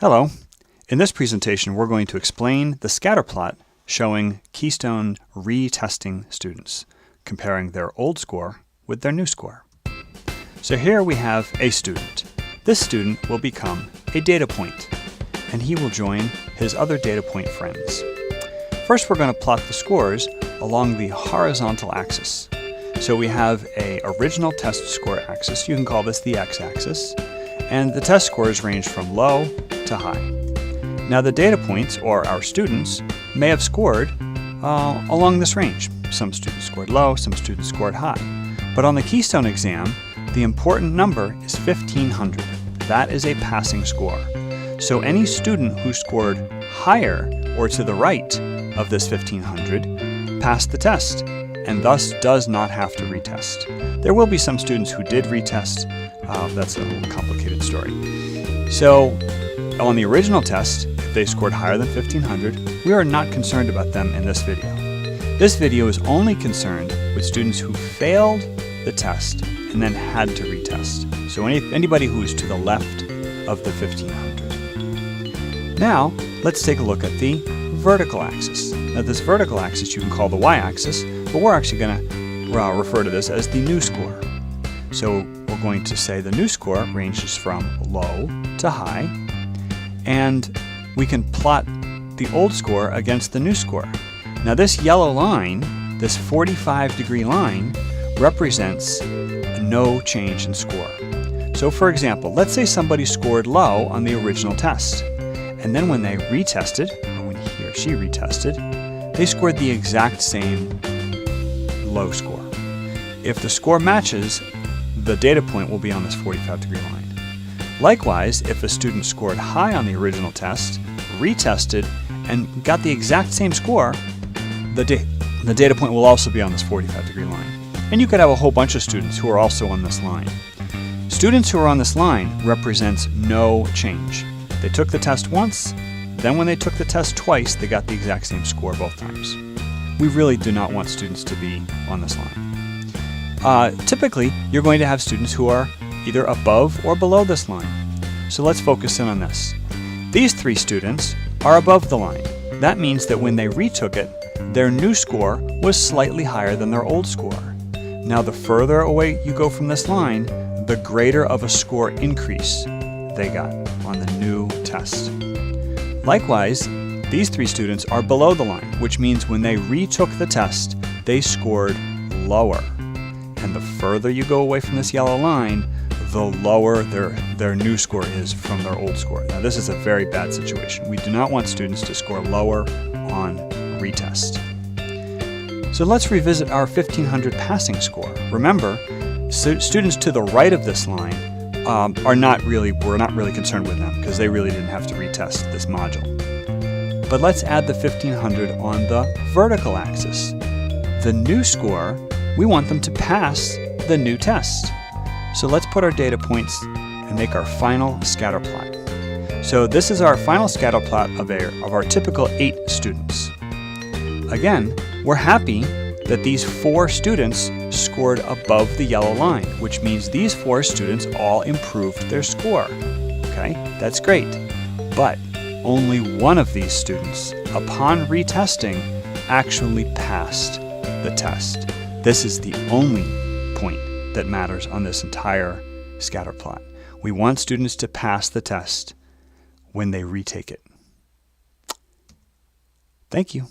Hello. In this presentation, we're going to explain the scatter plot showing Keystone retesting students, comparing their old score with their new score. So here we have a student. This student will become a data point, and he will join his other data point friends. First, we're going to plot the scores along the horizontal axis. So we have an original test score axis. You can call this the x-axis. And the test scores range from low to high. Now the data points, or our students, may have scored along this range. Some students scored low, some students scored high. But on the Keystone exam, the important number is 1500. That is a passing score. So any student who scored higher or to the right of this 1500 passed the test, and thus does not have to retest. There will be some students who did retest. That's a little complicated story. So on the original test, if they scored higher than 1500, we are not concerned about them in this video. This video is only concerned with students who failed the test and then had to retest. So anybody who is to the left of the 1500. Now, let's take a look at the vertical axis. Now this vertical axis you can call the y-axis, but we're actually going to refer to this as the new score. So we're going to say the new score ranges from low to high, and we can plot the old score against the new score. Now this yellow line, this 45-degree line, represents no change in score. So for example, let's say somebody scored low on the original test, and then when they retested, or when he or she retested, they scored the exact same low score. If the score matches, the data point will be on this 45-degree line. Likewise, if a student scored high on the original test, retested, and got the exact same score, the data point will also be on this 45-degree line. And you could have a whole bunch of students who are also on this line. Students who are on this line represents no change. They took the test once, then when they took the test twice, they got the exact same score both times. We really do not want students to be on this line. Typically, you're going to have students who are either above or below this line. So let's focus in on this. These three students are above the line. That means that when they retook it, their new score was slightly higher than their old score. Now the further away you go from this line, the greater of a score increase they got on the new test. Likewise, these three students are below the line, which means when they retook the test, they scored lower. And the further you go away from this yellow line, the lower their new score is from their old score. Now this is a very bad situation. We do not want students to score lower on retest. So let's revisit our 1500 passing score. Remember, students to the right of this line we're not really concerned with them because they really didn't have to retest this module. But let's add the 1500 on the vertical axis. The new score, we want them to pass the new test. So let's put our data points and make our final scatter plot. So this is our final scatter plot of our typical 8 students. Again, we're happy that these 4 students scored above the yellow line, which means these 4 students all improved their score. Okay, that's great. But only one of these students, upon retesting, actually passed the test. This is the only point that matters on this entire scatter plot. We want students to pass the test when they retake it. Thank you.